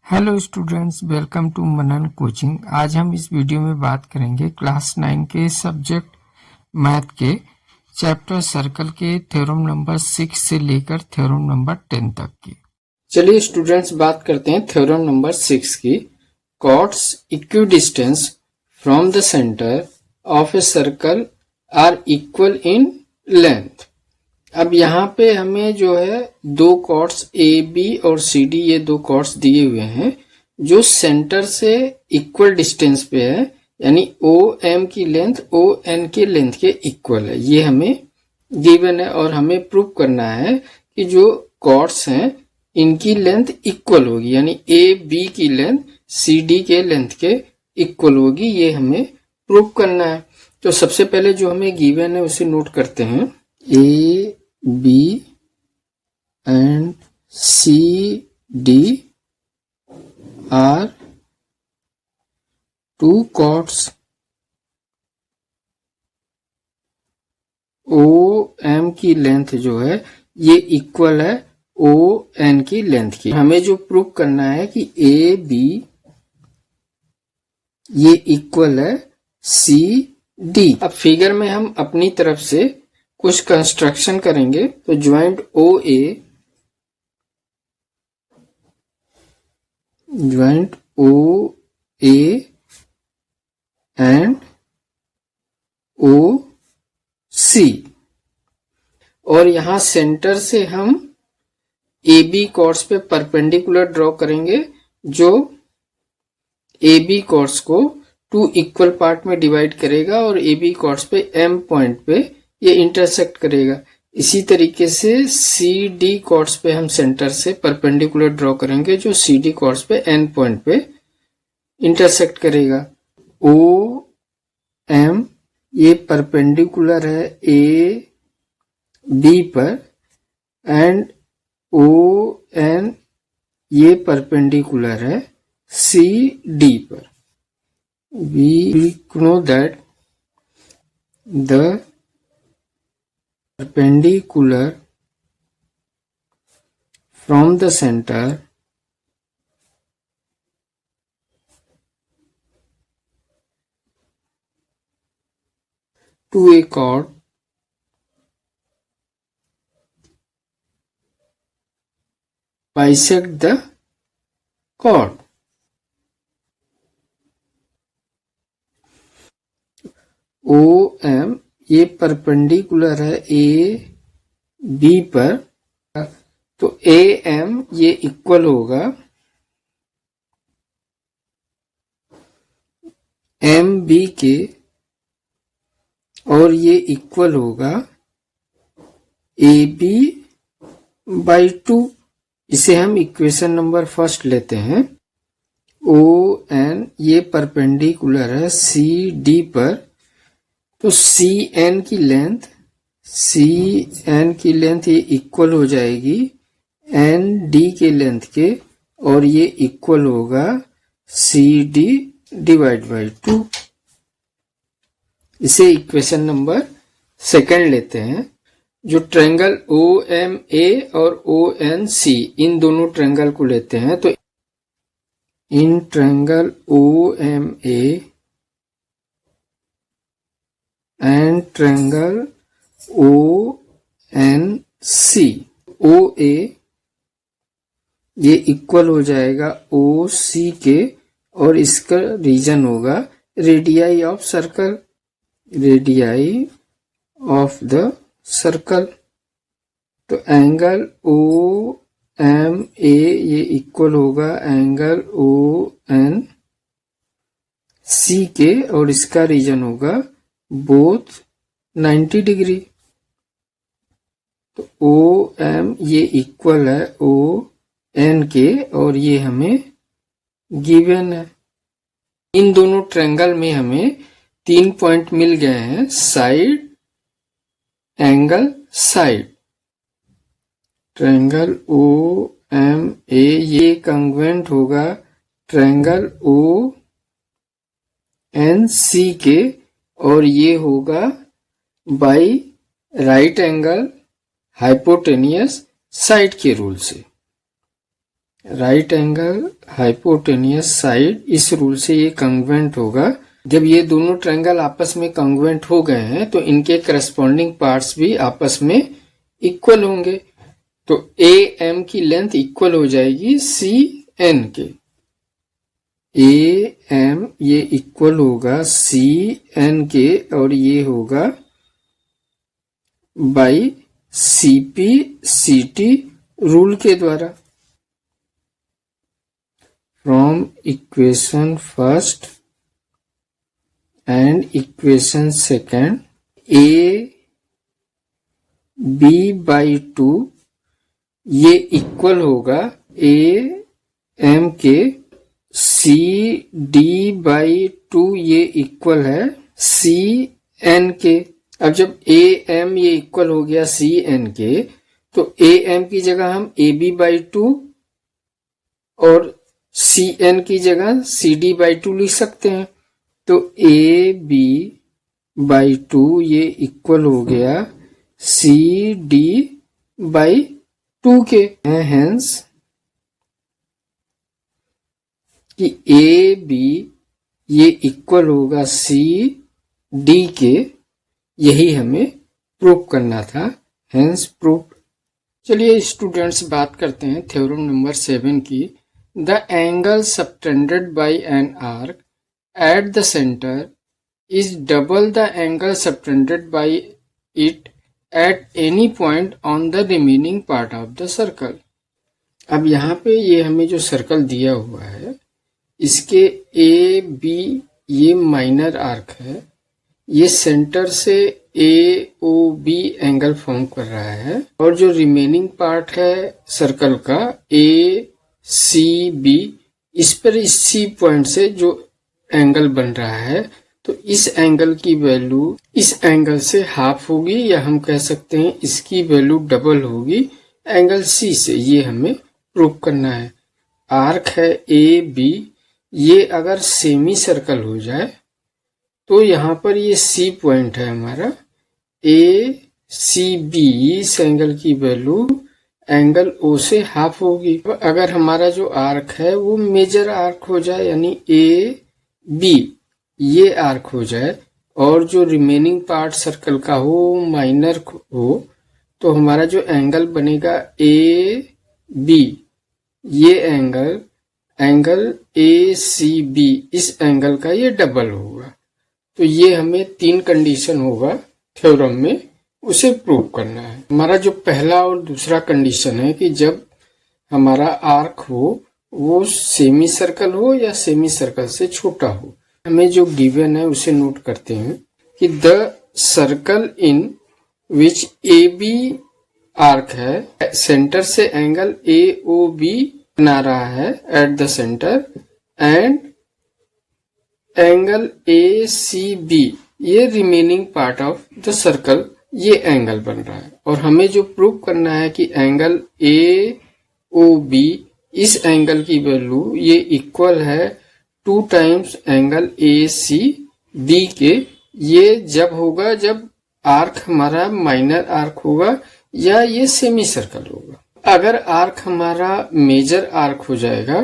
Hello students, welcome to Manan coaching. आज हम इस वीडियो में बात करेंगे क्लास 9 के सब्जेक्ट मैथ के चैप्टर सर्कल के थ्योरम नंबर 6 से लेकर थ्योरम नंबर 10 तक की। चलिए स्टूडेंट्स, बात करते हैं थ्योरम नंबर 6 की। Chords equidistance from the centre of a circle are equal in length. अब यहाँ पे हमें जो है दो कॉर्ड्स ए बी और सी डी, ये दो कॉर्ड्स दिए हुए हैं जो सेंटर से इक्वल डिस्टेंस पे है, यानी ओ एम की लेंथ ओ एन के लेंथ के इक्वल है। ये हमें गिवन है और हमें प्रूव करना है कि जो कॉर्ड्स हैं इनकी लेंथ इक्वल होगी, यानी ए बी की लेंथ सी डी के लेंथ के इक्वल होगी। ये हमें प्रूव करना है। तो सबसे पहले जो हमें गिवन है उसे नोट करते हैं। ए B and C D are two chords OM की लेंथ जो है ये इक्वल है ON की लेंथ की। हमें जो प्रूव करना है कि AB ये इक्वल है CD। अब फिगर में हम अपनी तरफ से कुछ कंस्ट्रक्शन करेंगे। तो ज्वाइंट ओ ए एंड ओ सी, और यहां सेंटर से हम ए बी कॉर्ड्स पे परपेंडिकुलर ड्रॉ करेंगे, जो ए बी कॉर्ड्स को टू इक्वल पार्ट में डिवाइड करेगा और ए बी कॉर्ड्स पे एम पॉइंट पे ये इंटरसेक्ट करेगा। इसी तरीके से सी डी कॉर्ड्स पे हम सेंटर से परपेंडिकुलर ड्रॉ करेंगे, जो सी डी कॉर्ड्स पे एन पॉइंट पे इंटरसेक्ट करेगा। ओ एम ये परपेंडिकुलर है ए बी पर, एंड ओ एन ये परपेंडिकुलर है सी डी पर। We know that the perpendicular from the center to a chord bisect the chord. O M ये परपेंडिकुलर है ए बी पर, तो ए एम ये इक्वल होगा एम बी के, और ये इक्वल होगा ए बी बाई 2। इसे हम इक्वेशन नंबर फर्स्ट लेते हैं। ओ एन ये परपेंडिकुलर है सी डी पर, तो सी एन की लेंथ ये इक्वल हो जाएगी एन डी के लेंथ के, और ये इक्वल होगा सी डी डिवाइड बाई 2। इसे इक्वेशन नंबर सेकंड लेते हैं। जो ट्रायंगल ओ एम ए और ओ एन सी, इन दोनों ट्रायंगल को लेते हैं। तो इन triangle O M A and triangle O N C, O A ये इक्वल हो जाएगा ओ सी के, और इसका रीजन होगा radii of circle, radii of the circle. तो एंगल ओ एम ए ये इक्वल होगा एंगल ओ एन सी के, और इसका रीजन होगा बोथ 90 डिग्री। तो ओ एम ये इक्वल है ओ एन के, और ये हमें गिवन है। इन दोनों ट्रायंगल में हमें 3 पॉइंट मिल गए हैं, side angle side. Triangle O M A ये कंग्रुएंट होगा ट्रायंगल ओ एन सी के, और ये होगा by right angle hypotenuse side के रूल से। राइट एंगल हाइपोटेनियस साइड, इस रूल से ये कंग्रुएंट होगा। जब ये दोनों ट्रायंगल आपस में कंग्रुएंट हो गए हैं तो इनके करस्पॉन्डिंग पार्ट्स भी आपस में इक्वल होंगे। तो ए एम की लेंथ इक्वल हो जाएगी सी एन के। ए एम ये इक्वल होगा सी एन के और ये होगा बाई सीपी सीटी रूल के द्वारा। From equation first and equation second, A B by 2 ये इक्वल होगा ए एम के। सी डी बाई 2 ये इक्वल है सी एन के। अब जब ए एम ये इक्वल हो गया सी एन के तो ए एम की जगह हम ए बी बाई 2 और सी एन की जगह सी डी बाई 2 लिख सकते हैं। तो ए बी बाई 2 ये इक्वल हो गया सी डी बाई 2 के। हेंस कि ए बी ये इक्वल होगा सी डी के, यही हमें प्रूव करना था। Hence prove. चलिए स्टूडेंट्स बात करते हैं थ्योरम नंबर 7 की। The angle subtended by an arc at the centre is double the angle subtended bye it at any point on the remaining part of the circle. अब यहाँ पे ये हमें जो सर्कल दिया हुआ है इसके ए बी ये माइनर आर्क है, ये सेंटर से ए ओ बी एंगल फॉर्म कर रहा है और जो रिमेनिंग पार्ट है सर्कल का ए सी बी, इस पर इस सी पॉइंट से जो एंगल बन रहा है तो इस एंगल की वैल्यू इस एंगल से हाफ होगी, या हम कह सकते हैं इसकी वैल्यू डबल होगी एंगल सी से। ये हमें प्रूव करना है। आर्क है ए बी, ये अगर सेमी सर्कल हो जाए तो यहाँ पर ये सी पॉइंट है हमारा ए सी बी, इस एंगल की वैल्यू एंगल ओ से हाफ होगी। अगर हमारा जो आर्क है वो मेजर आर्क हो जाए यानी ए बी ये आर्क हो जाए और जो रिमेनिंग पार्ट सर्कल का हो माइनर हो, तो हमारा जो एंगल बनेगा ए बी, ये एंगल ए सी बी, इस एंगल का ये डबल होगा। तो ये हमें 3 कंडीशन होगा थ्योरम में, उसे प्रूव करना है। हमारा जो पहला और दूसरा कंडीशन है कि जब हमारा आर्क हो वो सेमी सर्कल हो या सेमी सर्कल से छोटा हो। हमें जो गिवन है उसे नोट करते हैं कि the circle in which A B arc है, सेंटर से एंगल ए ओ बी बना रहा है at the centre, and angle A C B ये remaining part of the circle ये एंगल बन रहा है। और हमें जो प्रूव करना है कि एंगल ए ओ बी, इस एंगल की वैल्यू ये इक्वल है 2 times angle A C B के। ये जब होगा जब आर्क हमारा माइनर आर्क होगा या ये सेमी सर्कल होगा। अगर आर्क हमारा मेजर आर्क हो जाएगा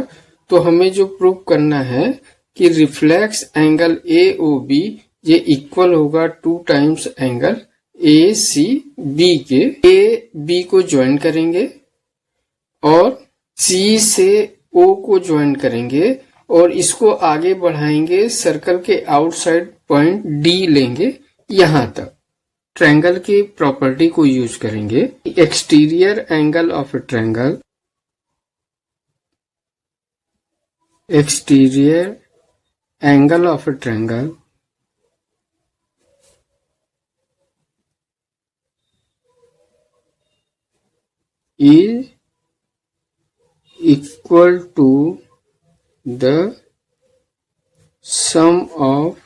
तो हमें जो प्रूव करना है कि reflex angle A O B ये इक्वल होगा 2 times angle A C B के। ए बी को ज्वाइन करेंगे और सी से ओ को ज्वाइन करेंगे और इसको आगे बढ़ाएंगे, सर्कल के आउटसाइड पॉइंट डी लेंगे यहां तक। ट्रायंगल की प्रॉपर्टी को यूज करेंगे। Exterior angle of A triangle, exterior angle of A triangle is equal to the sum of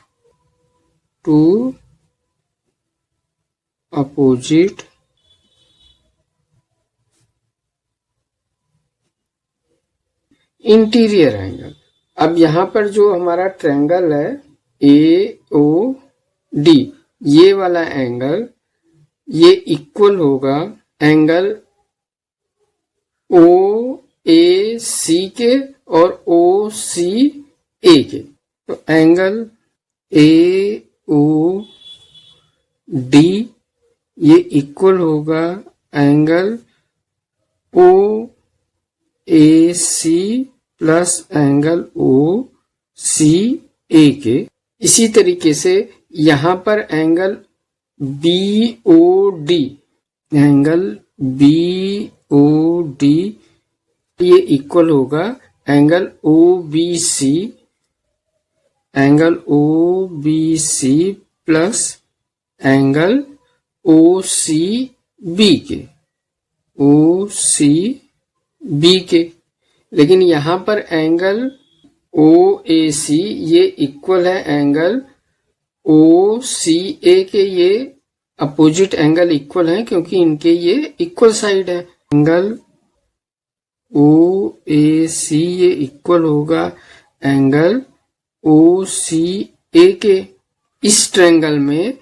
2 opposite interior angle. अब यहाँ पर जो हमारा ट्रायंगल है ए ओ डी, ये वाला एंगल ये इक्वल होगा एंगल ओ ए सी के और ओ सी ए के। तो एंगल ए ओ डी ये इक्वल होगा angle O A C plus angle O C A के। इसी तरीके से यहां पर angle B O D, angle B O D ये इक्वल होगा angle O B C, angle O B C plus angle O C B के, O C B के। लेकिन यहां पर एंगल ओ ए सी ये इक्वल है एंगल ओ सी ए के। ये अपोजिट एंगल इक्वल है क्योंकि इनके ये इक्वल साइड है। एंगल ओ ए सी ये इक्वल होगा एंगल ओ सी ए के। इस ट्रायंगल में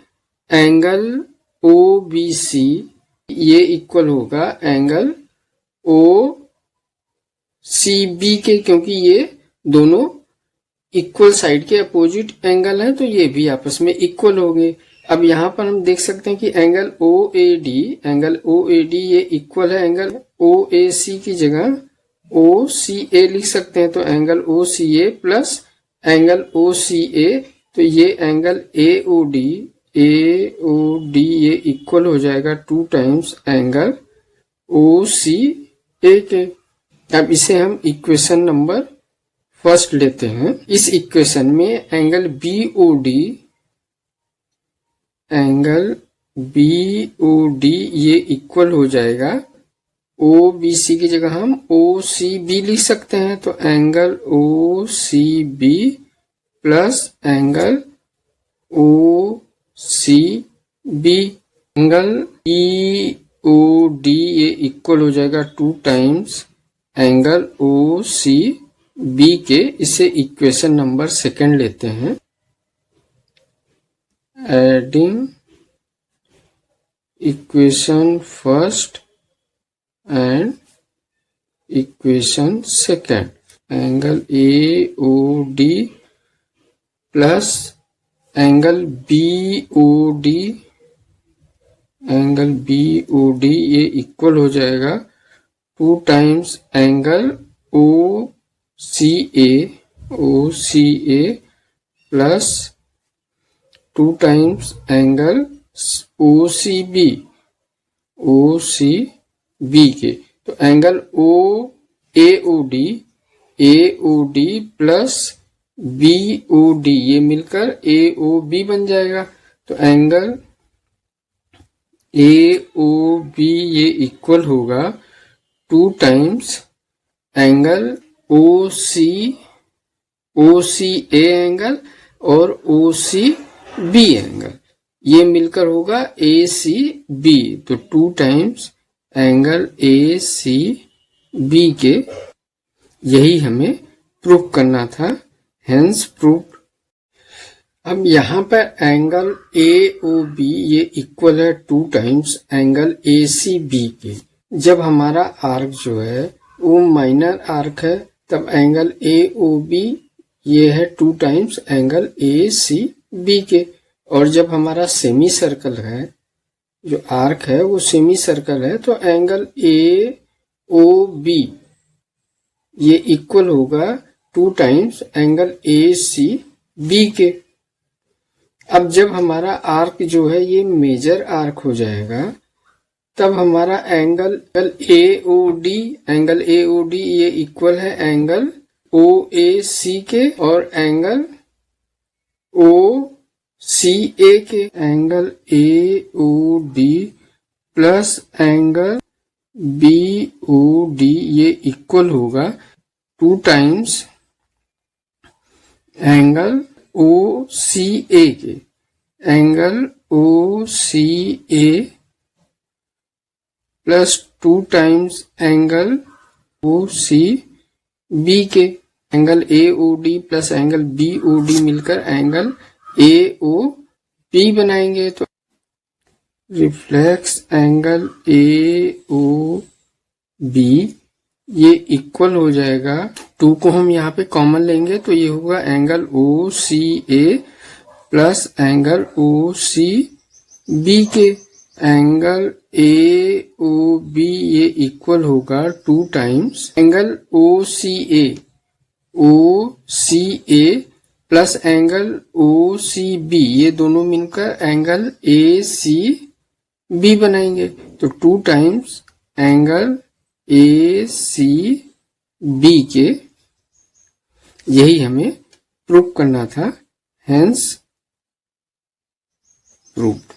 एंगल ओ बी सी ये इक्वल होगा एंगल ओ सी बी के, क्योंकि ये दोनों इक्वल साइड के अपोजिट एंगल है तो ये भी आपस में इक्वल होंगे। अब यहाँ पर हम देख सकते हैं कि angle O A D, angle O A D ये इक्वल है एंगल ओ ए सी की जगह ओ सी ए लिख सकते हैं। तो angle O C A plus angle O C A, तो ये एंगल ए ओ डी ये इक्वल हो जाएगा 2 times angle O C A के। अब इसे हम इक्वेशन नंबर फर्स्ट लेते हैं। इस इक्वेशन में angle B O D, angle B O D ये इक्वल हो जाएगा ओ बी सी की जगह हम ओ सी बी लिख सकते हैं। तो angle O C B plus angle O C B, angle E O D ये इक्वल हो जाएगा 2 times angle O C B के। इसे इक्वेशन नंबर सेकंड लेते हैं। Adding equation first and equation second, angle A O D plus angle B O D, angle B O D ये equal हो जाएगा 2 times angle O C A plus 2 times angle O C B के। तो angle O A O D plus B O D ये मिलकर A O B बन जाएगा। तो एंगल ए ओ बी ये इक्वल होगा 2 times angle O C A angle और ओ सी बी एंगल, ये मिलकर होगा ए सी बी। तो 2 times angle A C B के। यही हमें प्रूफ करना था, हेंस प्रूफ। अब यहाँ पर एंगल ए ओ बी ये इक्वल है 2 times angle A C B के। जब हमारा आर्क जो है वो माइनर आर्क है तब एंगल ए ओ बी ये है 2 times angle A C B के। और जब हमारा सेमी सर्कल है, जो आर्क है वो सेमी सर्कल है, तो एंगल ए ओ बी ये इक्वल होगा 2 times angle A C B के। अब जब हमारा आर्क जो है ये मेजर आर्क हो जाएगा तब हमारा एंगल ए ओ डी ये इक्वल है एंगल ओ ए सी के और एंगल ओ सी ए के। Angle A O D plus angle B O D ये इक्वल होगा 2 times angle O C A के। Angle O C A plus 2 times angle O C B के। Angle A O D plus angle B O D मिलकर angle A O B बनाएंगे। तो reflex angle A O B ये equal हो जाएगा, 2 को हम यहाँ पे कॉमन लेंगे तो ये होगा angle O C A plus angle O C B के। एंगल ए ओ बी ये इक्वल होगा 2 times angle O C A plus angle O C B, ये दोनों मिलकर एंगल ए सी बी बनाएंगे। तो 2 times angle A C B के, यही हमें प्रूव करना था, हेंस प्रूव्ड।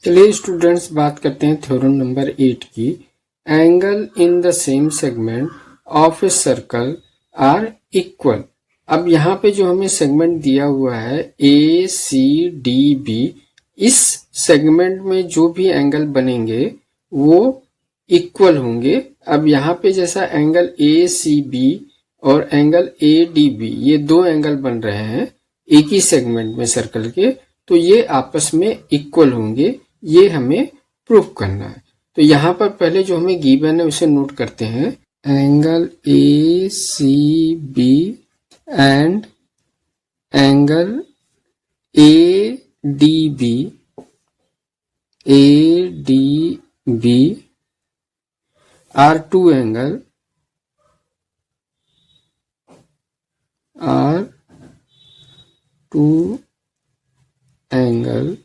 चलिए स्टूडेंट्स बात करते हैं थ्योरम नंबर 8 की। Angle in the same segment of a circle are equal. अब यहाँ पे जो हमें सेगमेंट दिया हुआ है ए सी डी बी, इस सेगमेंट में जो भी एंगल बनेंगे वो इक्वल होंगे। अब यहाँ पे जैसा एंगल ए सी बी और एंगल ए डी बी, ये 2 एंगल बन रहे हैं एक ही सेगमेंट में सर्कल के, तो ये आपस में इक्वल होंगे, ये हमें प्रूव करना है। तो यहाँ पर पहले जो हमें गिवन है उसे नोट करते हैं। Angle A C B and angle A D B are 2 angle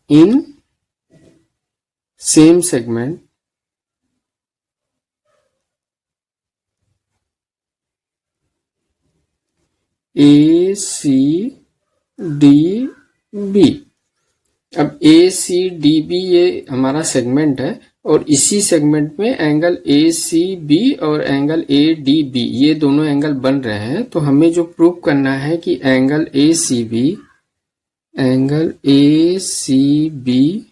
in same segment A C D B। अब ए सी डी बी ये हमारा सेगमेंट है और इसी सेगमेंट में एंगल ए सी बी और एंगल ए डी बी, ये दोनों एंगल बन रहे हैं। तो हमें जो प्रूव करना है कि एंगल ए सी बी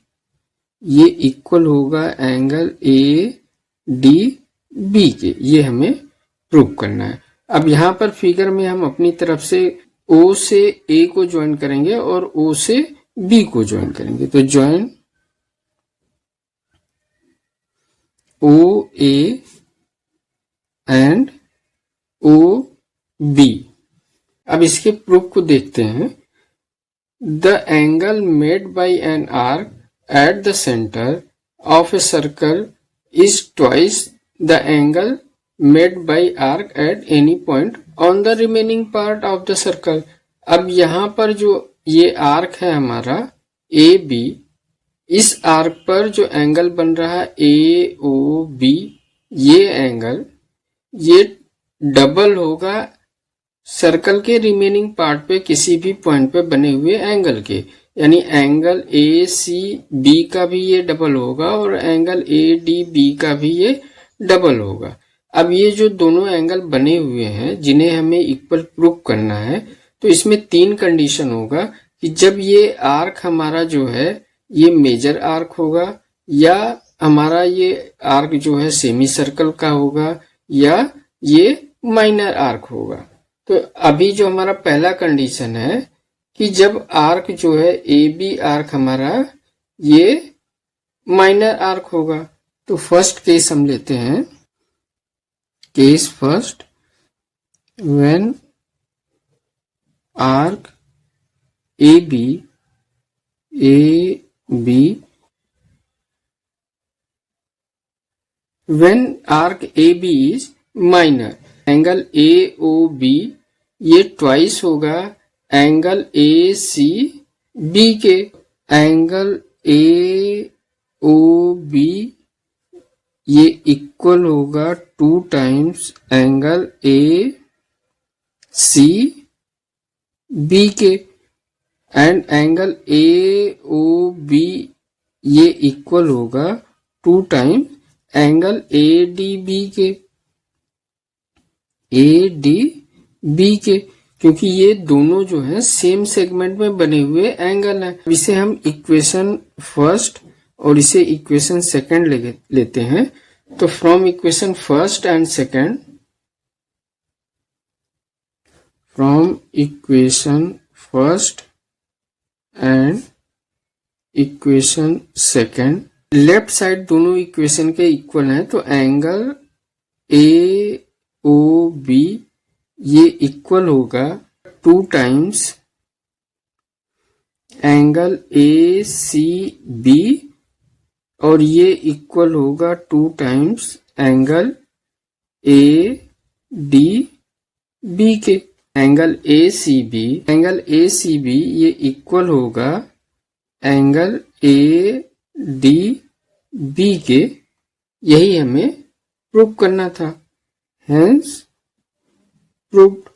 ये इक्वल होगा एंगल ए डी बी के, ये हमें प्रूव करना है। अब यहाँ पर फिगर में हम अपनी तरफ से ओ से ए को ज्वाइन करेंगे और ओ से बी को ज्वाइन करेंगे। तो join O A and O B. अब इसके प्रूफ को देखते हैं। The angle made by an arc at the centre of a circle is twice the angle made by arc at any point on the remaining part of the circle. अब यहाँ पर जो ये आर्क है हमारा ए बी, इस arc पर जो एंगल बन रहा है ए ओ बी, ये एंगल ये डबल होगा सर्कल के रिमेनिंग पार्ट पे किसी भी पॉइंट पे बने हुए एंगल के, यानी एंगल ए सी बी का भी ये डबल होगा और एंगल ए डी बी का भी ये डबल होगा। अब ये जो दोनों एंगल बने हुए हैं जिन्हें हमें इक्वल प्रूव करना है, तो इसमें 3 कंडीशन होगा कि जब ये आर्क हमारा जो है ये मेजर आर्क होगा, या हमारा ये आर्क जो है सेमी सर्कल का होगा, या ये माइनर आर्क होगा। तो अभी जो हमारा पहला कंडीशन है कि जब आर्क जो है ए बी आर्क हमारा ये माइनर आर्क होगा। तो फर्स्ट केस हम लेते हैं, case first, when arc AB when arc AB is minor, angle AOB ये ट्वाइस होगा एंगल ACB के। एंगल AOB ये इक्वल होगा 2 टाइम्स एंगल ACB के, एंड एंगल AOB ये इक्वल होगा 2 टाइम्स एंगल ADB के, क्योंकि ये दोनों जो है सेम सेगमेंट में बने हुए एंगल हैं। इसे हम इक्वेशन फर्स्ट और इसे इक्वेशन सेकंड लेते हैं। तो from equation first and second, from equation first and equation second, left side दोनों इक्वेशन के इक्वल हैं, तो एंगल ए ओ बी ये इक्वल होगा 2 times angle A C B, और ये इक्वल होगा 2 times angle A D B के। एंगल ए सी बी ये इक्वल होगा एंगल ए डी बी के। यही हमें प्रूव करना था, हेंस प्रूव्ड।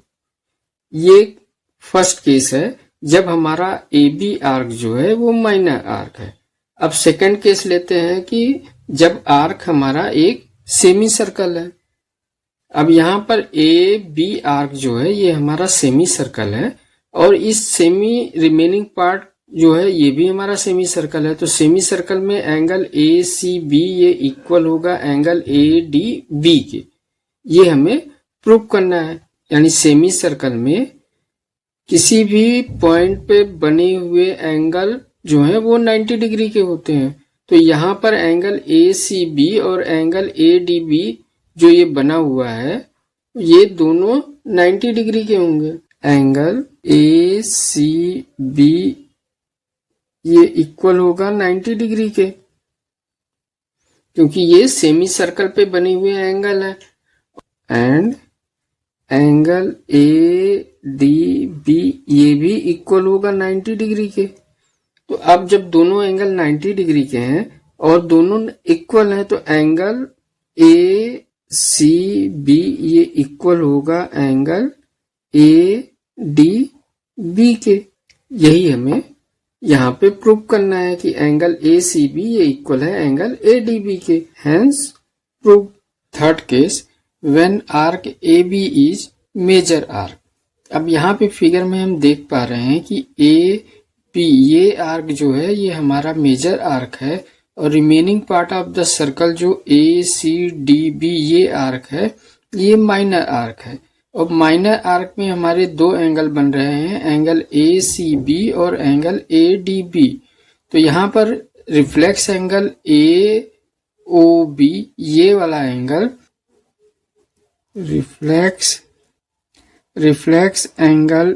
ये फर्स्ट केस है जब हमारा ए बी आर्क जो है वो माइनर आर्क है। अब सेकंड केस लेते हैं कि जब आर्क हमारा एक सेमी सर्कल है। अब यहाँ पर ए बी आर्क जो है ये हमारा सेमी सर्कल है, और इस सेमी रिमेनिंग पार्ट जो है ये भी हमारा सेमी सर्कल है। तो सेमी सर्कल में एंगल ए सी बी ये इक्वल होगा एंगल ए डी बी के। ये हमें प्रूव करना है। यानी सेमी सर्कल में किसी भी पॉइंट पे बने हुए एंगल जो है वो 90 डिग्री के होते हैं। तो यहाँ पर एंगल ए सी बी और एंगल ए डी बी जो ये बना हुआ है ये दोनों 90 डिग्री के होंगे। एंगल ए सी बी ये इक्वल होगा 90 डिग्री के, क्योंकि ये सेमी सर्कल पे बने हुए एंगल है। And angle A D B ये भी इक्वल होगा 90 डिग्री के। तो अब जब दोनों एंगल 90 डिग्री के हैं और दोनों इक्वल हैं, तो एंगल ए सी बी ये इक्वल होगा एंगल ए डी बी के। यही हमें यहाँ पे प्रूव करना है कि एंगल ए सी बी ये इक्वल है एंगल ए डी बी के, hence prove. Third case, when arc A B is major arc. अब यहाँ पे फिगर में हम देख पा रहे हैं कि ए बी ये आर्क जो है ये हमारा मेजर आर्क है, और remaining part of the circle जो ए सी डी बी ये आर्क है ये माइनर आर्क है। और माइनर आर्क में हमारे दो एंगल बन रहे हैं, एंगल ए सी बी और एंगल ए डी बी। तो यहाँ पर reflex angle A O B ये वाला angle reflex angle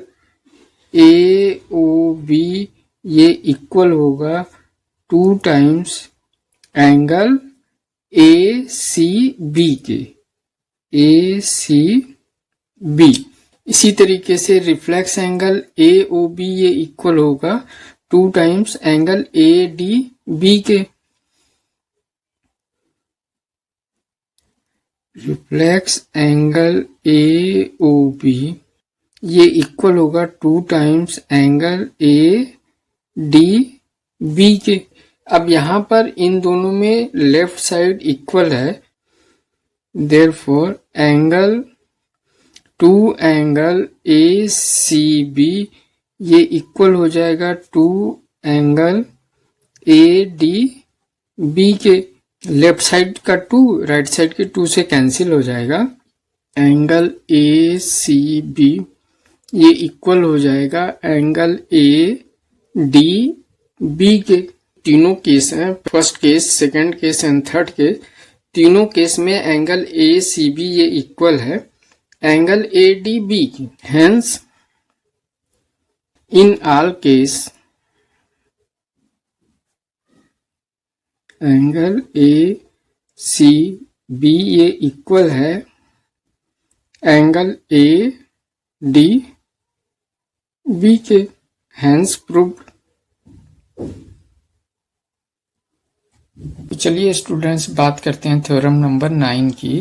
A O B ये इक्वल होगा 2 times angle A C B के, ए सी बी। इसी तरीके से reflex angle A O B ये इक्वल होगा 2 times angle A D B के। Reflex angle A O B ये इक्वल होगा 2 times angle A D B के। अब यहाँ पर इन दोनों में लेफ्ट साइड इक्वल है, therefore angle 2 angle A C B ये इक्वल हो जाएगा 2 एंगल ए डी बी के। लेफ्ट साइड का 2 राइट साइड के 2 से कैंसिल हो जाएगा। एंगल ए सी बी ये इक्वल हो जाएगा एंगल ए डी बी के। तीनों केस हैं, first case, second case and third case, तीनों केस में एंगल ए सी बी ये इक्वल है एंगल ए डी बी की। Hence in all case angle A C B ये इक्वल है एंगल ए डी बी के, hence proved. चलिए students बात करते हैं थ्योरम नंबर 9 की।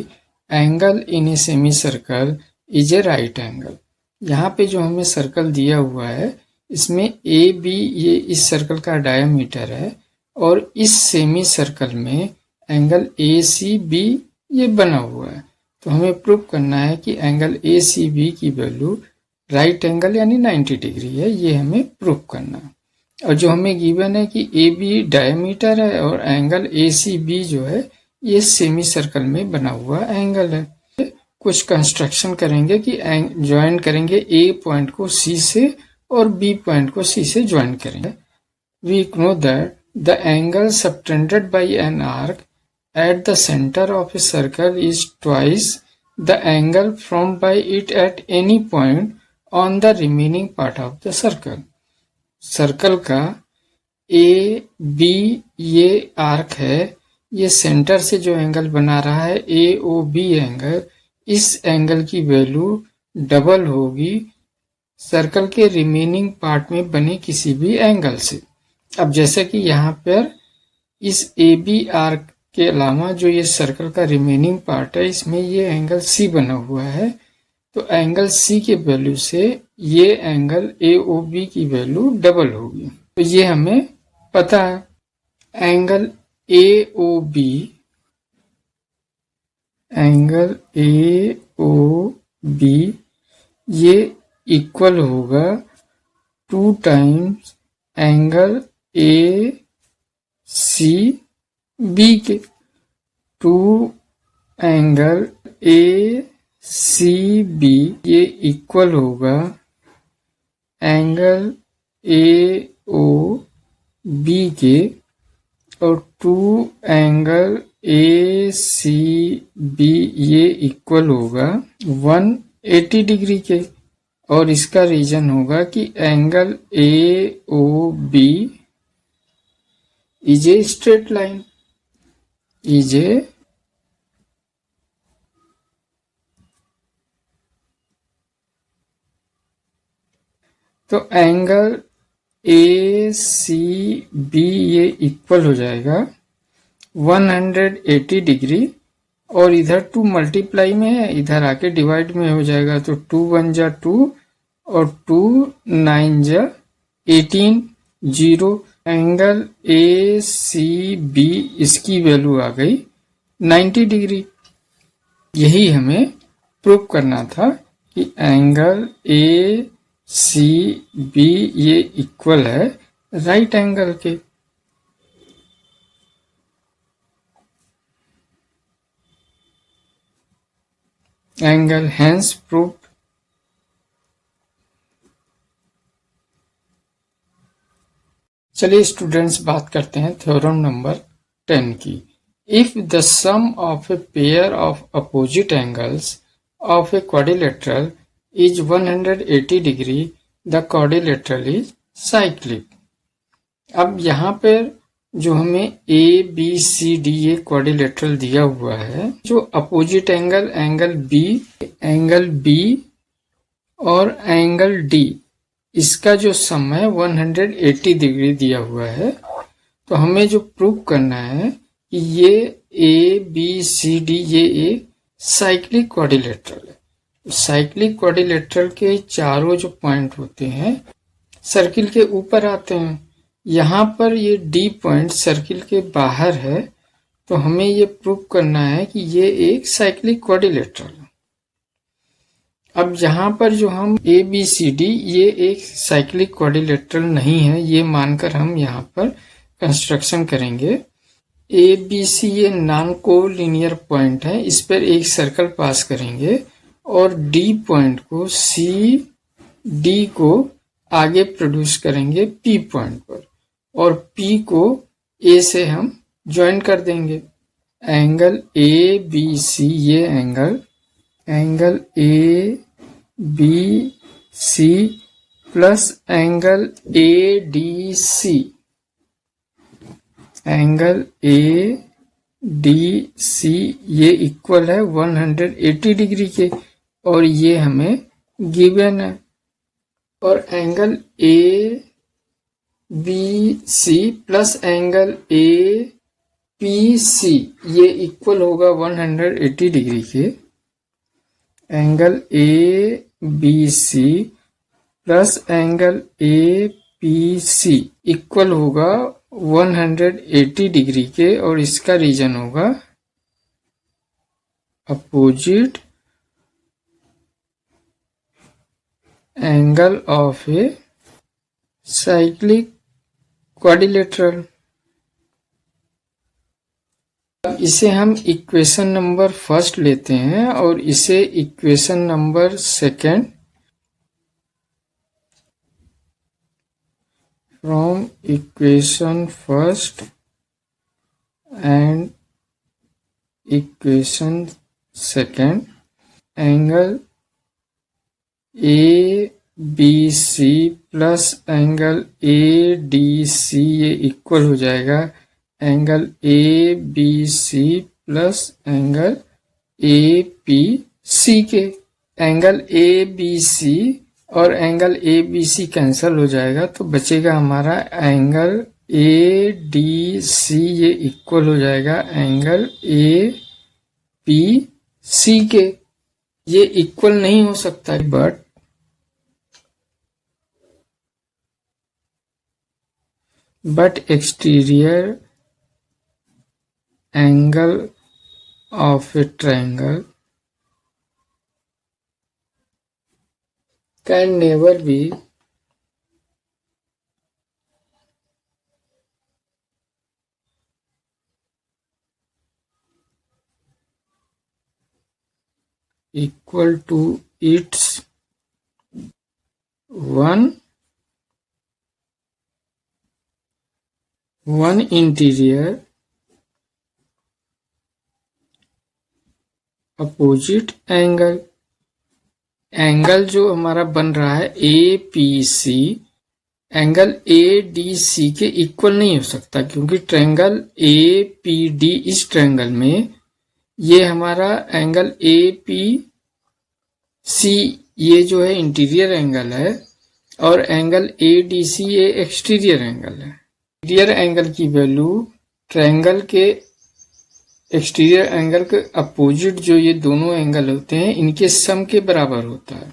Angle in a semi circle is a right angle. यहाँ पे जो हमें सर्कल दिया हुआ है इसमें ए बी ये इस सर्कल का डायमीटर है, और इस सेमी सर्कल में एंगल ए सी बी ये बना हुआ है। तो हमें प्रूव करना है कि एंगल ए सी बी की वैल्यू राइट एंगल यानी 90 डिग्री है, ये हमें प्रूव करना है। और जो हमें गिवन है कि ए बी डायमीटर है और एंगल ए सी बी जो है ये सेमी सर्कल में बना हुआ एंगल है। कुछ कंस्ट्रक्शन करेंगे कि ज्वाइन करेंगे ए पॉइंट को सी से और बी पॉइंट को सी से ज्वाइन करेंगे। We know that the angle subtended by an arc at the center of a circle is twice the angle formed by it at any point on the remaining part of the circle. Circle का A B ये arc है, ये centre से जो angle बना रहा है ए O B angle, इस एंगल की वैल्यू डबल होगी सर्कल के रिमेनिंग पार्ट में बने किसी भी एंगल से। अब जैसे कि यहाँ पर इस ए बी आर्क के अलावा जो ये सर्कल का रिमेनिंग पार्ट है, इसमें ये एंगल सी बना हुआ है, तो एंगल सी के वैल्यू से ये एंगल ए ओ बी की वैल्यू डबल होगी। तो ये हमें पता है। Angle A O B, angle A O B ये इक्वल होगा 2 times angle A C B के। 2 एंगल ए सी बी ये इक्वल होगा एंगल ए ओ बी के, और 2 एंगल ए सी बी ये इक्वल होगा 180 डिग्री के। और इसका रीजन होगा कि angle A O B is a straight line, is a तो एंगल ए सी बी ये इक्वल हो जाएगा 180 डिग्री, और इधर 2 मल्टीप्लाई में है, इधर आके डिवाइड में हो जाएगा, तो 2 1 जा 2 और 2 9 जा 18, 0। एंगल ए सी बी इसकी वैल्यू आ गई 90 डिग्री। यही हमें प्रूव करना था कि एंगल ए सी बी ये इक्वल है राइट एंगल के। Angle hence proved. चलिए स्टूडेंट्स बात करते हैं थ्योरम नंबर 10 की। If the sum of a pair of opposite angles of a quadrilateral is 180 degree, the quadrilateral is cyclic. अब यहाँ पर जो हमें ए बी सी डी ये क्वाड्रिलेटरल दिया हुआ है, जो अपोजिट एंगल एंगल बी और एंगल डी, इसका जो सम है 180 डिग्री दिया हुआ है। तो हमें जो प्रूव करना है कि ये ए बी सी डी ये एक साइक्लिक क्वाड्रिलेटरल है। साइक्लिक क्वाड्रिलेटरल के चारों जो पॉइंट होते हैं सर्किल के ऊपर आते हैं। यहाँ पर ये डी पॉइंट सर्किल के बाहर है, तो हमें ये प्रूव करना है कि ये एक साइक्लिक क्वाड्रिलेटरल है। अब यहाँ पर जो हम ए बी सी डी ये एक साइक्लिक क्वाड्रिलेटरल नहीं है, ये मानकर हम यहाँ पर कंस्ट्रक्शन करेंगे। ए बी सी ये नॉन कोलिनियर पॉइंट है, इस पर एक सर्कल पास करेंगे और डी पॉइंट को सी डी को आगे प्रोड्यूस करेंगे पी पॉइंट पर, और पी को ए से हम ज्वाइन कर देंगे। एंगल ए बी सी ये angle A B C plus angle A D C, angle A D C ये इक्वल है 180 डिग्री के, और ये हमें गिवन है। और angle A B C plus angle A P C ये इक्वल होगा 180 डिग्री के। Angle A B C plus angle A P C equal होगा 180 डिग्री के, और इसका रीजन होगा opposite angle of a cyclic quadrilateral. अब इसे हम इक्वेशन नंबर फर्स्ट लेते हैं और इसे equation number second. From equation first and equation second, angle A B C plus angle A D C ये इक्वल हो जाएगा angle A B C plus angle A P C के। Angle A B C और angle A B C cancel हो जाएगा तो बचेगा हमारा एंगल ए डी सी ये इक्वल हो जाएगा एंगल ए पी सी के। ये इक्वल नहीं हो सकता but exterior angle of a triangle can never be equal to its one interior opposite angle. Angle जो हमारा बन रहा है A P C, angle A D C के इक्वल नहीं हो सकता क्योंकि ट्रायंगल ए पी डी, इस ट्रायंगल में ये हमारा एंगल ए पी सी ये जो है इंटीरियर एंगल है और एंगल ए डी सी ये एक्सटीरियर एंगल है। एक्सटीरियर एंगल की वैल्यू ट्रायंगल के एक्सटीरियर एंगल के अपोजिट जो ये दोनों एंगल होते हैं इनके सम के बराबर होता है।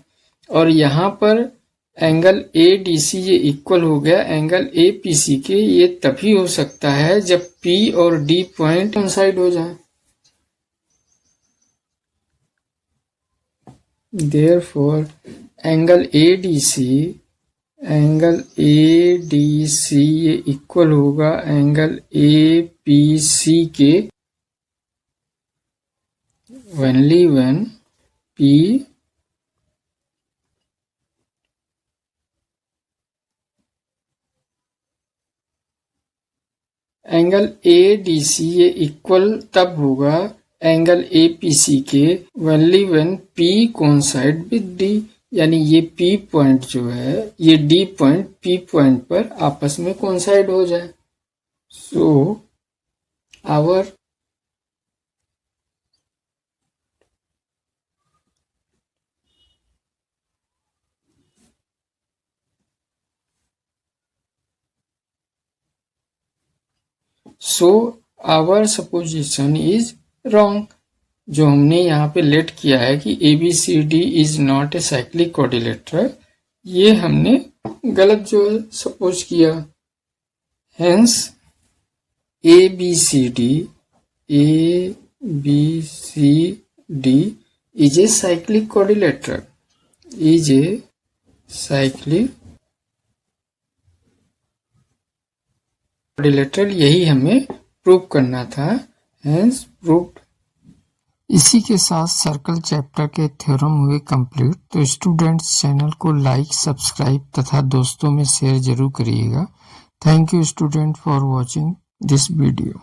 और यहाँ पर एंगल ए डी सी ये इक्वल हो गया एंगल ए पी सी के। ये तभी हो सकता है जब पी और डी पॉइंट कोइंसाइड हो जाए। Therefore, angle A D C ये इक्वल होगा एंगल ए पी सी के only when P angle A D C ये इक्वल तब होगा एंगल ए पी सी के only when P coincide with D, यानी ये P पॉइंट जो है ये D पॉइंट P पॉइंट पर आपस में कोइंसाइड हो जाए। So our supposition is wrong. जो हमने यहाँ पे लेट किया है कि A B C D is not a cyclic quadrilateral, ये हमने गलत जो है सपोज किया। Hence A B C D is a cyclic quadrilateral, यही हमें प्रूव करना था। Hence proved. इसी के साथ सर्कल चैप्टर के थ्योरम हुए कंप्लीट। तो स्टूडेंट्स चैनल को लाइक, सब्सक्राइब तथा दोस्तों में शेयर जरूर करिएगा। Thank you student for watching this video.